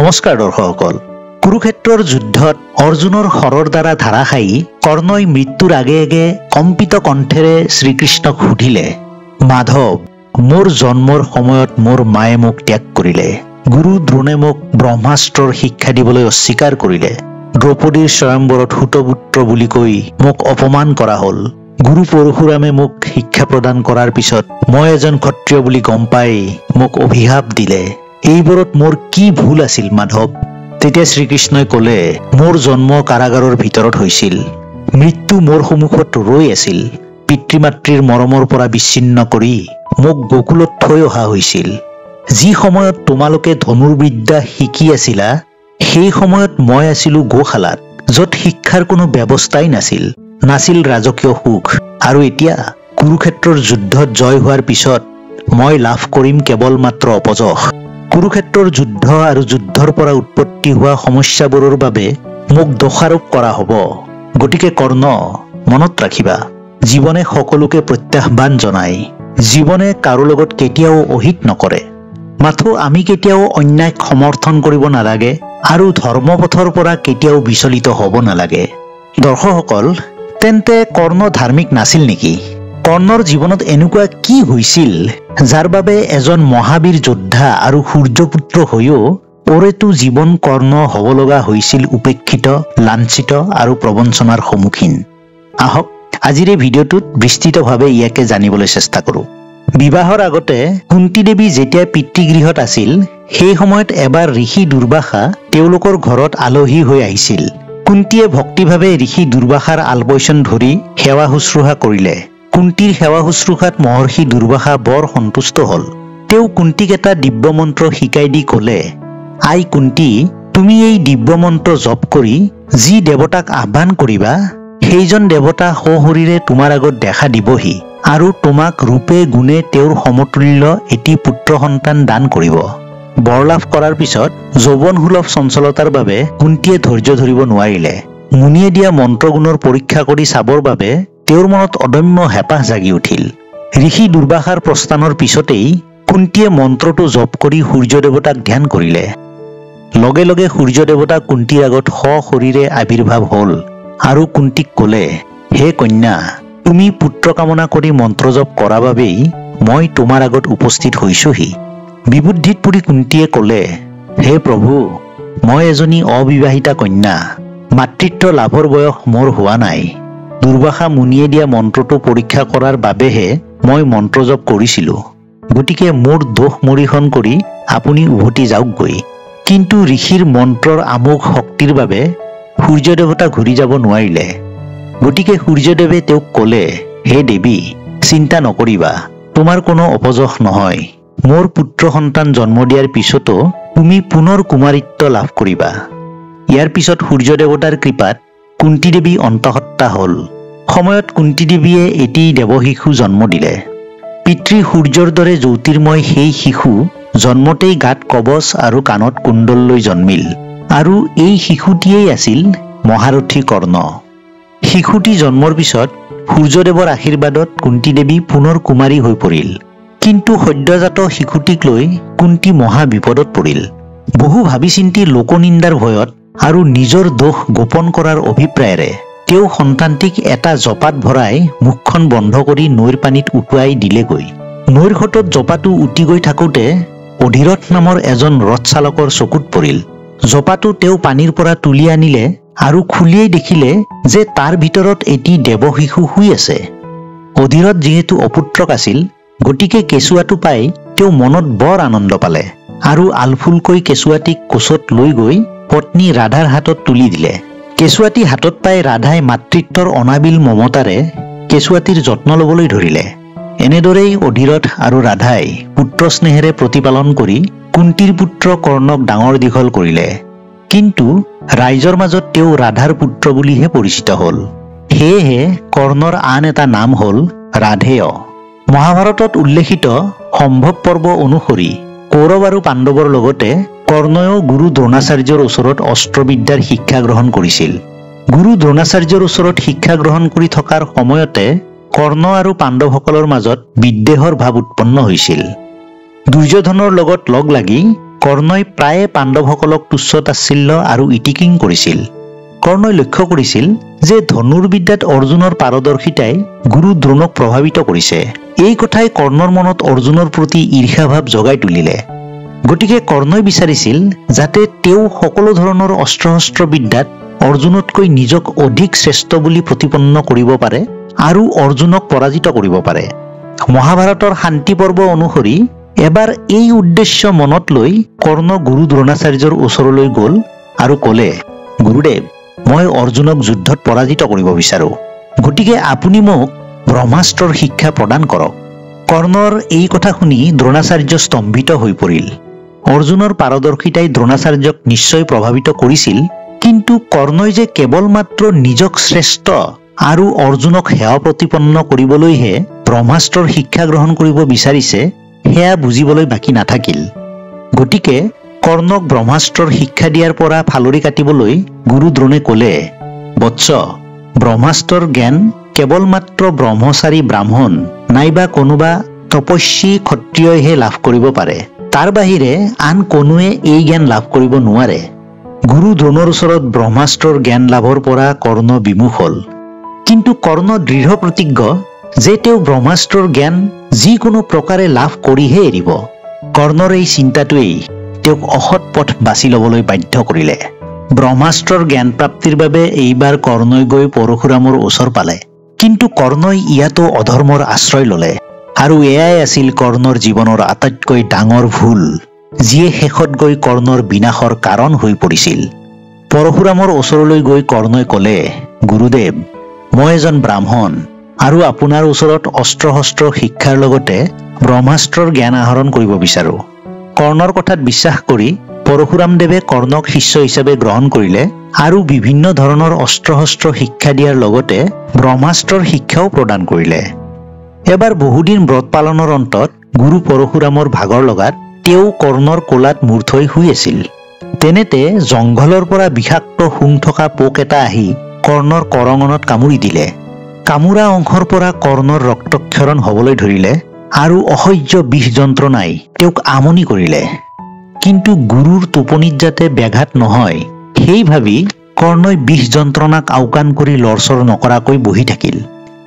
নমস্কাৰ দৰ্শকসকল। কুৰুক্ষেত্ৰৰ যুদ্ধত অৰ্জুনৰ হৰৰ দ্বাৰা ধাৰাসায়ী কৰ্ণই মৃত্যুৰ আগে আগে কম্পিত কণ্ঠেৰে শ্ৰীকৃষ্ণক সুধিলে, মাধৱ, মোৰ জন্মৰ সময়ত মোৰ মায়ে মোক ত্যাগ কৰিলে। গুৰু দ্ৰোণে মোক ব্ৰহ্মাস্ত্ৰৰ শিক্ষা দিবলৈ অস্বীকাৰ কৰিলে। দ্ৰৌপদীৰ স্বয়ম্বৰত সুতপুত্ৰ বুলি কৈ মোক অপমান কৰা হ'ল। গুৰু পৰশুৰামে মোক শিক্ষা প্ৰদান কৰাৰ পিছত মই এজন ক্ষত্ৰিয় বুলি গম পাই মোক অভিশাপ দিলে। এইবোৰত মোৰ কি ভুল আছিল মাধৱ? তেতিয়া শ্ৰীকৃষ্ণই ক'লে, মোৰ জন্ম কাৰাগাৰৰ ভিতৰত হৈছিল। মৃত্যু মোৰ সন্মুখত ৰৈ আছিল। পিতৃ মাতৃৰ মৰমৰ পৰা বিচ্ছিন্ন কৰি মোক গোকুলত থৈ অহা হৈছিল। যি সময়ত তোমালোকে ধনুৰ্বিদ্যা শিকি আছিলা, সেই সময়ত মই আছিলো গোশালাত, য'ত শিক্ষাৰ কোনো ব্যৱস্থাই নাছিল ৰাজকীয় সুখ। আৰু এতিয়া কুৰুক্ষেত্ৰৰ যুদ্ধত জয় হোৱাৰ পিছত মই লাভ কৰিম কেৱল মাত্ৰ অপযশ। কুৰুক্ষেত্ৰৰ যুদ্ধ আৰু যুদ্ধৰ পৰা উৎপত্তি হোৱা সমস্যাবোৰৰ বাবে মোক দোষাৰোপ কৰা হ'ব। গতিকে কৰ্ণ, মনত ৰাখিবা, জীৱনে সকলোকে প্ৰত্যাহ্বান জনায়। জীৱনে কাৰো লগত কেতিয়াও অহিত নকৰে। মাথো আমি কেতিয়াও অন্যায়ক সমৰ্থন কৰিব নালাগে আৰু ধৰ্মপথৰ পৰা কেতিয়াও বিচলিত হ'ব নালাগে। দৰ্শকসকল, তেন্তে কৰ্ণ ধাৰ্মিক নাছিল নেকি? কৰ্ণৰ জীৱনত এনেকুৱা কি হৈছিল যাৰ বাবে এজন মহাবীৰ যোদ্ধা আৰু সূৰ্যপুত্ৰ হৈও ওৰেতো জীৱন কৰ্ণ হ'ব লগা হৈছিল উপেক্ষিত, লাঞ্ছিত আৰু প্ৰবঞ্চনাৰ সন্মুখীন? আহক আজিৰ এই ভিডিঅ'টোত বিস্তৃতভাৱে ইয়াকে জানিবলৈ চেষ্টা কৰোঁ। বিবাহৰ আগতে কুন্তী দেৱী যেতিয়া পিতৃগৃহত আছিল, সেই সময়ত এবাৰ ঋষি দুৰ্বাসা তেওঁলোকৰ ঘৰত আলহী হৈ আহিছিল। কুন্তীয়ে ভক্তিভাৱে ঋষি দুৰ্বাসাৰ আলপৈচন ধৰি সেৱা শুশ্ৰূষা কৰিলে। কুন্তীৰ সেৱা শুশ্ৰূষাত মহৰ্ষি দুৰ্বাসা বৰ সন্তুষ্ট হ'ল। তেওঁ কুন্তীক এটা দিব্য মন্ত্ৰ শিকাই দি ক'লে, আই কুন্তী, তুমি এই দিব্য মন্ত্ৰ জপ কৰি যি দেৱতাক আহ্বান কৰিবা, সেইজন দেৱতা সশৰীৰে তোমাৰ আগত দেখা দিবহি আৰু তোমাক ৰূপে গুণে তেওঁৰ সমতুল্য এটি পুত্ৰ সন্তান দান কৰিব। বৰ লাভ কৰাৰ পিছত যৌৱনসুলভ চঞ্চলতাৰ বাবে কুন্তীয়ে ধৈৰ্য ধৰিব নোৱাৰিলে। মুনিয়ে দিয়া মন্ত্ৰগুণৰ পৰীক্ষা কৰি চাবৰ বাবে তেওঁৰ মনত অদম্য হেঁপাহ জাগি উঠিল। ঋষি দুৰ্বাসাৰ প্ৰস্থানৰ পিছতেই কুন্তীয়ে মন্ত্ৰটো জপ কৰি সূৰ্য দেৱতাক ধ্যান কৰিলে। লগে লগে সূৰ্য দেৱতা কুন্তীৰ আগত সশৰীৰে আৱিৰ্ভাৱ হ'ল আৰু কুন্তীক ক'লে, হে কন্যা, তুমি পুত্ৰ কামনা কৰি মন্ত্ৰ জপ কৰা বাবেই মই তোমাৰ আগত উপস্থিত হৈছোহি। বিবুদ্ধিত পৰি কুন্তীয়ে ক'লে, হে প্ৰভু, মই এজনী অবিবাহিতা কন্যা। মাতৃত্ব লাভৰ বয়স মোৰ হোৱা নাই। দুৰ্বাসা মুনিয়ে দিয়া মন্ত্ৰটো পৰীক্ষা কৰাৰ বাবেহে মই মন্ত্ৰ জপ কৰিছিলো। গতিকে মোৰ দোষ মৰিহন কৰি আপুনি উভতি যাওকগৈ। কিন্তু ঋষিৰ মন্ত্ৰৰ আমোঘ শক্তিৰ বাবে সূৰ্য দেৱতা ঘূৰি যাব নোৱাৰিলে। গতিকে সূৰ্যদেৱে তেওঁক ক'লে, হে দেৱী, চিন্তা নকৰিবা, তোমাৰ কোনো অপযশ নহয়। মোৰ পুত্ৰ সন্তান জন্ম দিয়াৰ পিছতো তুমি পুনৰ কুমাৰিত্ব লাভ কৰিবা। ইয়াৰ পিছত সূৰ্য দেৱতাৰ কৃপাত কুন্তী দেৱী অন্তঃসত্ত্বা হ'ল। সময়ত কুন্তী দেৱীয়ে এটি দেৱশিশু জন্ম দিলে। পিতৃ সূৰ্যৰ দৰে জ্যোতিৰ্ময় সেই শিশু জন্মতেই গাত কবচ আৰু কাণত কুণ্ডল লৈ জন্মিল। আৰু এই শিশুটিয়েই আছিল মহাৰথী কৰ্ণ। শিশুটি জন্মৰ পিছত সূৰ্যদেৱৰ আশীৰ্বাদত কুন্তী দেৱী পুনৰ কুমাৰী হৈ পৰিল। কিন্তু সদ্যজাত শিশুটিক লৈ কুন্তী মহা বিপদত পৰিল। বহু ভাবি চিন্তি লোকনিন্দাৰ ভয়ত আৰু নিজৰ দোষ গোপন কৰাৰ অভিপ্ৰায়েৰে তেওঁ সন্তানটিক এটা জপাত ভৰাই মুখখন বন্ধ কৰি নৈৰ পানীত উটুৱাই দিলেগৈ। নৈৰ সোঁতত জপাটো উটি গৈ থাকোঁতে অধিৰথ নামৰ এজন ৰথ চালকৰ চকুত পৰিল। জপাটো তেওঁ পানীৰ পৰা তুলি আনিলে আৰু খুলিয়েই দেখিলে যে তাৰ ভিতৰত এটি দেৱশিশু শুই আছে। অধিৰথ যিহেতু অপুত্ৰক আছিল, গতিকে কেঁচুৱাটো পাই তেওঁ মনত বৰ আনন্দ পালে আৰু আলফুলকৈ কেঁচুৱাটিক কোচত লৈ গৈ পত্নী ৰাধাৰ হাতত তুলি দিলে। কেঁচুৱাটি হাতত পাই ৰাধাই মাতৃত্বৰ অনাবিল মমতাৰে কেঁচুৱাটিৰ যত্ন ল'বলৈ ধৰিলে। এনেদৰেই অধিৰথ আৰু ৰাধাই পুত্ৰ স্নেহেৰে প্ৰতিপালন কৰি কুন্তীৰ পুত্ৰ কৰ্ণক ডাঙৰ দীঘল কৰিলে। কিন্তু ৰাইজৰ মাজত তেওঁ ৰাধাৰ পুত্ৰ বুলিহে পৰিচিত হ'ল। সেয়েহে কৰ্ণৰ আন এটা নাম হ'ল ৰাধেয়। মহাভাৰতত উল্লেখিত সম্ভৱ পৰ্ব অনুসৰি কৌৰৱ আৰু পাণ্ডৱৰ লগতে কৰ্ণয়েও গুৰু দ্ৰোণাচাৰ্যৰ ওচৰত অস্ত্ৰবিদ্যাৰ শিক্ষা গ্ৰহণ কৰিছিল। গুৰু দ্ৰোণাচাৰ্যৰ ওচৰত শিক্ষা গ্ৰহণ কৰি থকাৰ সময়তে কৰ্ণ আৰু পাণ্ডৱসকলৰ মাজত বিদ্বেষৰ ভাৱ উৎপন্ন হৈছিল। দুৰ্যোধনৰ লগত লগ লাগি কৰ্ণই প্ৰায়ে পাণ্ডৱসকলক তুচ্ছ তাচ্ছিল্য আৰু ইটিকিং কৰিছিল। কৰ্ণই লক্ষ্য কৰিছিল যে ধনুৰ্বিদ্যাত অৰ্জুনৰ পাৰদৰ্শিতাই গুৰু দ্ৰোণক প্ৰভাৱিত কৰিছে। এই কথাই কৰ্ণৰ মনত অৰ্জুনৰ প্ৰতি ঈৰ্ষাভাৱ জগাই তুলিলে। গতিকে কৰ্ণই বিচাৰিছিল যাতে তেওঁ সকলো ধৰণৰ অস্ত্ৰ শস্ত্ৰ বিদ্যাত অৰ্জুনতকৈ নিজক অধিক শ্ৰেষ্ঠ বুলি প্ৰতিপন্ন কৰিব পাৰে আৰু অৰ্জুনক পৰাজিত কৰিব পাৰে। মহাভাৰতৰ শান্তি পৰ্ব অনুসৰি এবাৰ এই উদ্দেশ্য মনত লৈ কৰ্ণ গুৰু দ্ৰোণাচাৰ্যৰ ওচৰলৈ গ'ল আৰু ক'লে, গুৰুদেৱ, মই অৰ্জুনক যুদ্ধত পৰাজিত কৰিব বিচাৰোঁ। গতিকে আপুনি মোক ব্ৰহ্মাস্ত্ৰৰ শিক্ষা প্ৰদান কৰক। কৰ্ণৰ এই কথা শুনি দ্ৰোণাচাৰ্য স্তম্ভিত হৈ পৰিল। অৰ্জুনৰ পাৰদৰ্শিতাই দ্ৰোণাচাৰ্যক নিশ্চয় প্ৰভাৱিত কৰিছিল, কিন্তু কৰ্ণই যে কেৱল মাত্ৰ নিজক শ্ৰেষ্ঠ আৰু অৰ্জুনক সেৱা প্ৰতিপন্ন কৰিবলৈহে ব্ৰহ্মাস্ত্ৰৰ শিক্ষা গ্ৰহণ কৰিব বিচাৰিছে সেয়া বুজিবলৈ বাকী নাথাকিল। গতিকে কৰ্ণক ব্ৰহ্মাস্ত্ৰৰ শিক্ষা দিয়াৰ পৰা ফালৰি কাটিবলৈ গুৰু দ্ৰোণে ক'লে, বৎস, ব্ৰহ্মাস্ত্ৰৰ জ্ঞান কেৱল মাত্ৰ ব্ৰহ্মচাৰী ব্ৰাহ্মণ নাইবা কোনোবা তপস্বী ক্ষত্ৰিয়ইহে লাভ কৰিব পাৰে। তাৰ বাহিৰে আন কোনোৱে এই জ্ঞান লাভ কৰিব নোৱাৰে। গুৰু দ্ৰোণৰ ওচৰত ব্ৰহ্মাস্ত্ৰৰ জ্ঞান লাভৰ পৰা কৰ্ণ বিমুখ হ'ল। কিন্তু কৰ্ণ দৃঢ় প্ৰতিজ্ঞ যে তেওঁ ব্ৰহ্মাস্ত্ৰৰ জ্ঞান যিকোনো প্ৰকাৰে লাভ কৰিহে এৰিব। কৰ্ণৰ এই চিন্তাটোৱেই তেওঁক অসৎ পথ বাছি ল'বলৈ বাধ্য কৰিলে। ব্ৰহ্মাস্ত্ৰৰ জ্ঞান প্ৰাপ্তিৰ বাবে এইবাৰ কৰ্ণই গৈ পৰশুৰামৰ ওচৰ পালে। কিন্তু কৰ্ণই ইয়াতো অধৰ্মৰ আশ্ৰয় ল'লে আৰু এয়াই আছিল কৰ্ণৰ জীৱনৰ আটাইতকৈ ডাঙৰ ভুল, যিয়ে শেষত গৈ কৰ্ণৰ বিনাশৰ কাৰণ হৈ পৰিছিল। পৰশুৰামৰ ওচৰলৈ গৈ কৰ্ণই ক'লে, গুৰুদেৱ, মই এজন ব্ৰাহ্মণ আৰু আপোনাৰ ওচৰত অস্ত্ৰ শস্ত্ৰ শিক্ষাৰ লগতে ব্ৰহ্মাস্ত্ৰৰ জ্ঞান আহৰণ কৰিব বিচাৰোঁ। কৰ্ণৰ কথাত বিশ্বাস কৰি পৰশুৰামদেৱে কৰ্ণক শিষ্য হিচাপে গ্ৰহণ কৰিলে আৰু বিভিন্ন ধৰণৰ অস্ত্ৰ শস্ত্ৰ শিক্ষা দিয়াৰ লগতে ব্ৰহ্মাস্ত্ৰৰ শিক্ষাও প্ৰদান কৰিলে। এবাৰ বহুদিন ব্ৰত পালনৰ অন্তত গুৰু পৰশুৰামৰ ভাগৰ লগাত তেওঁ কৰ্ণৰ কোলাত মূৰ থৈ শুই আছিল। তেনেতে জংঘলৰ পৰা বিষাক্ত শুং থকা পোক এটা আহি কৰ্ণৰ কৰঙনত কামুৰি দিলে। কামোৰা অংশৰ পৰা কৰ্ণৰ ৰক্তক্ষৰণ হ'বলৈ ধৰিলে আৰু অসহ্য বিষ যন্ত্ৰণাই তেওঁক আমনি কৰিলে। কিন্তু গুৰুৰ টোপনিত যাতে ব্যাঘাত নহয় সেই ভাবি কৰ্ণই বিষ যন্ত্ৰণাক আওকাণ কৰি লৰচৰ নকৰাকৈ বহি থাকিল।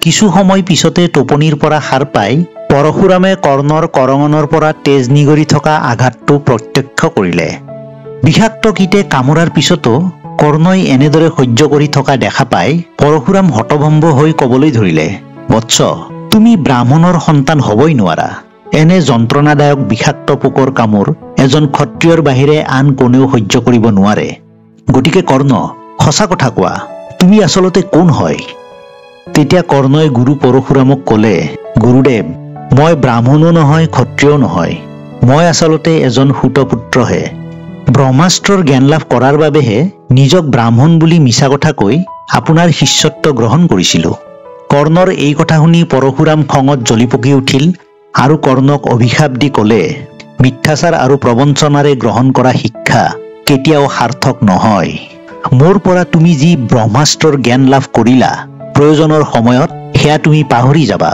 কিছু সময় পিছতে টোপনিৰ পৰা সাৰ পাই পৰশুৰামে কৰ্ণৰ কৰঙনৰ পৰা তেজ নিগৰি থকা আঘাতটো প্ৰত্যক্ষ কৰিলে। বিষাক্ত কীটে কামোৰাৰ পিছতো কৰ্ণই এনেদৰে সহ্য কৰি থকা দেখা পাই পৰশুৰাম হতভম্ব হৈ ক'বলৈ ধৰিলে, বৎস, তুমি ব্ৰাহ্মণৰ সন্তান হ'বই নোৱাৰা। এনে যন্ত্ৰণাদায়ক বিষাক্ত পোকৰ কামোৰ এজন ক্ষত্ৰিয়ৰ বাহিৰে আন কোনেও সহ্য কৰিব নোৱাৰে। গতিকে কৰ্ণ, সঁচা কথা কোৱা, তুমি আচলতে কোন হয়? তেতিয়া কৰ্ণই গুৰু পৰশুৰামক ক'লে, গুৰুদেৱ, মই ব্ৰাহ্মণো নহয় ক্ষত্ৰিয়ও নহয়, মই আচলতে এজন সূতপুত্ৰহে। ব্ৰহ্মাস্ত্ৰৰ জ্ঞান লাভ কৰাৰ বাবেহে নিজক ব্ৰাহ্মণ বুলি মিছা কথা কৈ আপোনাৰ শিষ্যত্ব গ্ৰহণ কৰিছিলোঁ। কৰ্ণৰ এই কথা শুনি পৰশুৰাম খঙত জ্বলি পকি উঠিল আৰু কৰ্ণক অভিশাপ দি ক'লে, মিথ্যাচাৰ আৰু প্ৰবঞ্চনাৰে গ্ৰহণ কৰা শিক্ষা কেতিয়াও সাৰ্থক নহয়। মোৰ পৰা তুমি যি ব্ৰহ্মাস্ত্ৰৰ জ্ঞান লাভ কৰিলা, প্ৰয়োজনৰ সময়ত সেয়া তুমি পাহৰি যাবা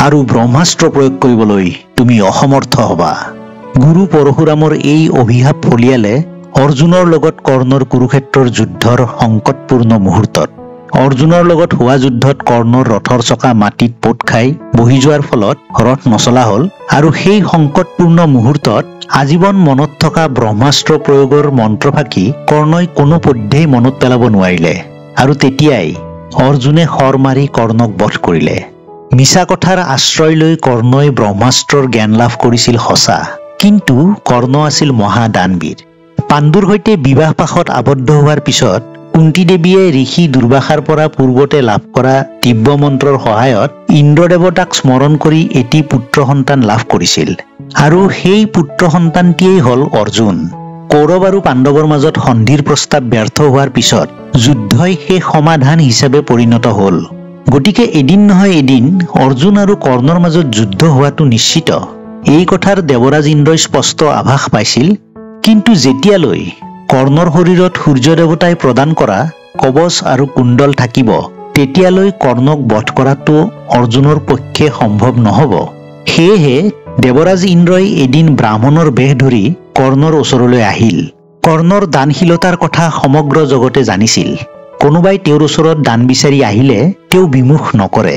আৰু ব্ৰহ্মাস্ত্ৰ প্ৰয়োগ কৰিবলৈ তুমি অসমৰ্থ হবা। গুৰু পৰশুৰামৰ এই অভিশাপ ফলিয়ালে অৰ্জুনৰ লগত কৰ্ণৰ কুৰুক্ষেত্ৰৰ যুদ্ধৰ সংকটপূৰ্ণ মুহূৰ্তত। অৰ্জুনৰ লগত হোৱা যুদ্ধত কৰ্ণৰ ৰথৰ চকা মাটিত পোত খাই বহি যোৱাৰ ফলত ৰথ নচলা হ'ল আৰু সেই সংকটপূৰ্ণ মুহূৰ্তত আজীৱন মনত থকা ব্ৰহ্মাস্ত্ৰ প্ৰয়োগৰ মন্ত্ৰফাঁকি কৰ্ণই কোনোপধ্যেই মনত পেলাব নোৱাৰিলে আৰু তেতিয়াই অৰ্জুনে শৰ মাৰি কৰ্ণক বধ কৰিলে। মিছা কথাৰ আশ্ৰয় লৈ কৰ্ণই ব্ৰহ্মাস্ত্ৰৰ জ্ঞান লাভ কৰিছিল সঁচা, কিন্তু কৰ্ণ আছিল মহাদানবীৰ। পাণ্ডুৰ সৈতে বিবাহ পাশত আবদ্ধ হোৱাৰ পিছত কুন্তি দেৱীয়ে ঋষি দুৰ্বাসাৰ পৰা পূৰ্বতে লাভ কৰা দিব্য মন্ত্ৰৰ সহায়ত ইন্দ্ৰদেৱতাক স্মৰণ কৰি এটি পুত্ৰ সন্তান লাভ কৰিছিল আৰু সেই পুত্ৰ সন্তানটিয়েই হ'ল অৰ্জুন। কৌৰৱ আৰু পাণ্ডৱৰ মাজত সন্ধিৰ প্ৰস্তাৱ ব্যৰ্থ হোৱাৰ পিছত যুদ্ধই সেই সমাধান হিচাপে পৰিণত হ'ল। গতিকে এদিন নহয় এদিন অৰ্জুন আৰু কৰ্ণৰ মাজত যুদ্ধ হোৱাটো নিশ্চিত। এই কথাৰ দেৱৰাজ ইন্দ্ৰই স্পষ্ট আভাস পাইছিল, কিন্তু যেতিয়ালৈ কৰ্ণৰ শৰীৰত সূৰ্য দেৱতাই প্ৰদান কৰা কবচ আৰু কুণ্ডল থাকিব তেতিয়ালৈ কৰ্ণক বধ কৰাটো অৰ্জুনৰ পক্ষে সম্ভৱ নহ'ব। সেয়েহে দেৱৰাজ ইন্দ্ৰই এদিন ব্ৰাহ্মণৰ বেশ ধৰি কৰ্ণৰ ওচৰলৈ আহিল। কৰ্ণৰ দানশীলতাৰ কথা সমগ্ৰ জগতে জানিছিল। কোনোবাই তেওঁৰ ওচৰত দান বিচাৰি আহিলে তেওঁ বিমুখ নকৰে।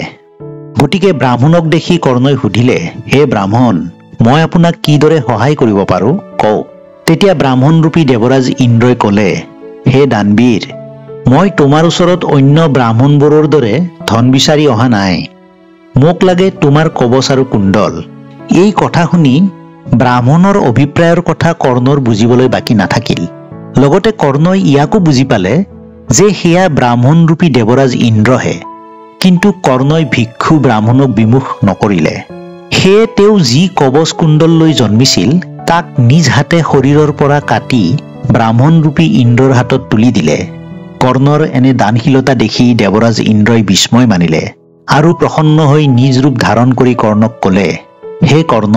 গতিকে ব্ৰাহ্মণক দেখি কৰ্ণই সুধিলে, হে ব্ৰাহ্মণ, মই আপোনাক কিদৰে সহায় কৰিব পাৰোঁ কওক। তেতিয়া ব্ৰাহ্মণৰূপী দেৱৰাজ ইন্দ্ৰই ক'লে, হে দানবীৰ, মই তোমাৰ ওচৰত অন্য ব্ৰাহ্মণবোৰৰ দৰে ধন বিচাৰি অহা নাই। মোক লাগে তোমাৰ কবচ আৰু কুণ্ডল। এই কথা শুনি ব্ৰাহ্মণৰ অভিপ্ৰায়ৰ কথা কৰ্ণৰ বুজিবলৈ বাকী নাথাকিল। লগতে কৰ্ণই ইয়াকো বুজি পালে যে সেয়া ব্ৰাহ্মণৰূপী দেৱৰাজ ইন্দ্ৰহে। কিন্তু কৰ্ণই ভিক্ষু ব্ৰাহ্মণক বিমুখ নকৰিলে। সেয়ে তেওঁ যি কবচ কুণ্ডল লৈ জন্মিছিল তাক নিজ হাতে শৰীৰৰ পৰা কাটি ব্ৰাহ্মণৰূপী ইন্দ্ৰৰ হাতত তুলি দিলে। কৰ্ণৰ এনে দানশীলতা দেখি দেৱৰাজ ইন্দ্ৰই বিস্ময় মানিলে আৰু প্ৰসন্ন হৈ নিজ ৰূপ ধাৰণ কৰি কৰ্ণক ক'লে, হে কৰ্ণ,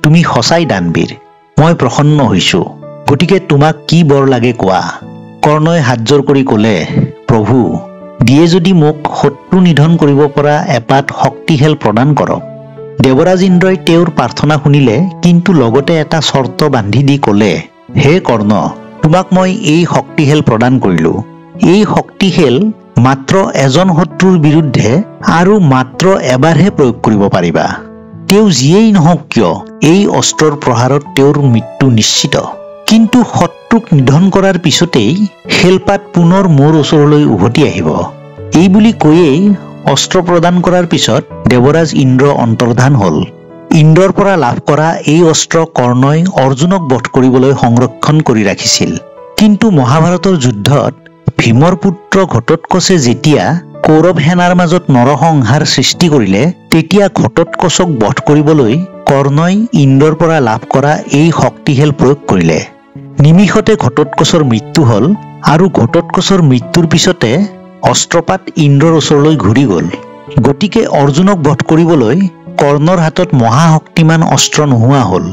তুমি সঁচাই দানবীৰ। মই প্ৰসন্ন হৈছো। গতিকে তোমাক কি বৰ লাগে কোৱা। কৰ্ণই হাতজোৰ কৰি ক'লে, প্ৰভু, দিয়ে যদি মোক শত্ৰু নিধন কৰিব পৰা এপাত শক্তিশাল প্ৰদান কৰক। দেৱৰাজ ইন্দ্ৰই তেওঁৰ প্ৰাৰ্থনা শুনিলে, কিন্তু লগতে এটা চৰ্ত বান্ধি দি ক'লে, হে কৰ্ণ, তোমাক মই এই শক্তিশাল প্ৰদান কৰিলো। এই শক্তিশাল মাত্ৰ এজন শত্ৰুৰ বিৰুদ্ধে আৰু মাত্ৰ এবাৰহে প্ৰয়োগ কৰিব পাৰিবা। তেওঁ যিয়েই নহওক কিয় এই অস্ত্ৰৰ প্ৰহাৰত তেওঁৰ মৃত্যু নিশ্চিত। কিন্তু শত্ৰুক নিধন কৰাৰ পিছতেই খেলপাত পুনৰ মোৰ ওচৰলৈ উভতি আহিব। এই বুলি কৈয়েই অস্ত্ৰ প্ৰদান কৰাৰ পিছত দেৱৰাজ ইন্দ্ৰ অন্তৰ্ধান হ'ল। ইন্দ্ৰৰ পৰা লাভ কৰা এই অস্ত্ৰ কৰ্ণই অৰ্জুনক বধ কৰিবলৈ সংৰক্ষণ কৰি ৰাখিছিল। কিন্তু মহাভাৰতৰ যুদ্ধত ভীমৰ পুত্ৰ ঘটোৎকচে যেতিয়া কৌৰৱ সেনাৰ মাজত নৰসংহাৰ সৃষ্টি কৰিলে, তেতিয়া ঘটোৎকচক বধ কৰিবলৈ কৰ্ণই ইন্দ্ৰৰ পৰা লাভ কৰা এই শক্তিশাল প্ৰয়োগ কৰিলে। নিমিষতে ঘটোৎকচৰ মৃত্যু হ'ল আৰু ঘটোৎকচৰ মৃত্যুৰ পিছতে অস্ত্ৰপাত ইন্দ্ৰৰ ওচৰলৈ ঘূৰি গ'ল। গতিকে অৰ্জুনক বধ কৰিবলৈ কৰ্ণৰ হাতত মহাশক্তিমান অস্ত্ৰ নোহোৱা হ'ল।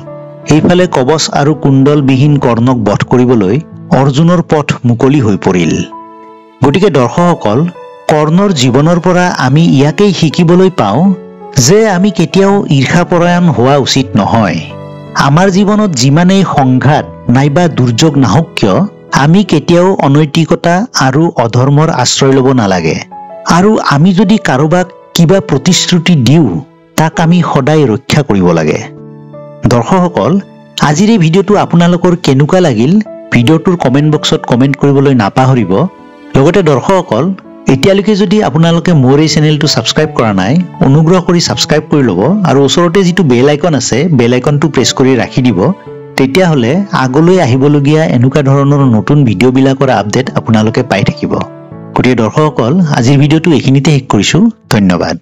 এইফালে কবচ আৰু কুণ্ডলবিহীন কৰ্ণক বধ কৰিবলৈ অৰ্জুনৰ পথ মুকলি হৈ পৰিল। গতিকে দৰ্শকসকল, কৰ্ণৰ জীৱনৰ পৰা আমি ইয়াকেই শিকিবলৈ পাওঁ যে আমি কেতিয়াও ঈৰ্ষাপৰায়ণ হোৱা উচিত নহয়। আমাৰ জীৱনত যিমানেই সংঘাত নাইবা দুৰ্যোগ নাহক কিয়, আমি কেতিয়াও অনৈতিকতা আৰু অধৰ্মৰ আশ্ৰয় ল'ব নালাগে। আৰু আমি যদি কাৰোবাক কিবা প্ৰতিশ্ৰুতি দিওঁ তাক আমি সদায় ৰক্ষা কৰিব লাগে। দৰ্শকসকল, আজিৰ এই ভিডিঅ'টো আপোনালোকৰ কেনেকুৱা লাগিল ভিডিঅ'টোৰ কমেণ্ট বক্সত কমেণ্ট কৰিবলৈ নাপাহৰিব। লগতে দৰ্শকসকল, এতিয়ালৈকে যদি আপোনালোকে মোৰ এই চেনেলটো ছাবস্ক্ৰাইব কৰা নাই, অনুগ্ৰহ কৰি ছাবস্ক্ৰাইব কৰি ল'ব আৰু ওচৰতে যিটো বেল আইকন আছে বেল আইকনটো প্ৰেছ কৰি ৰাখি দিব। তেতিয়াহ'লে আগলৈ আহিবলগীয়া এনেকুৱা ধৰণৰ নতুন ভিডিঅ'বিলাকৰ আপডেট আপোনালোকে পাই থাকিব। গতিকে দৰ্শকসকল, আজিৰ ভিডিঅ'টো এইখিনিতে শেষ কৰিছোঁ। ধন্যবাদ।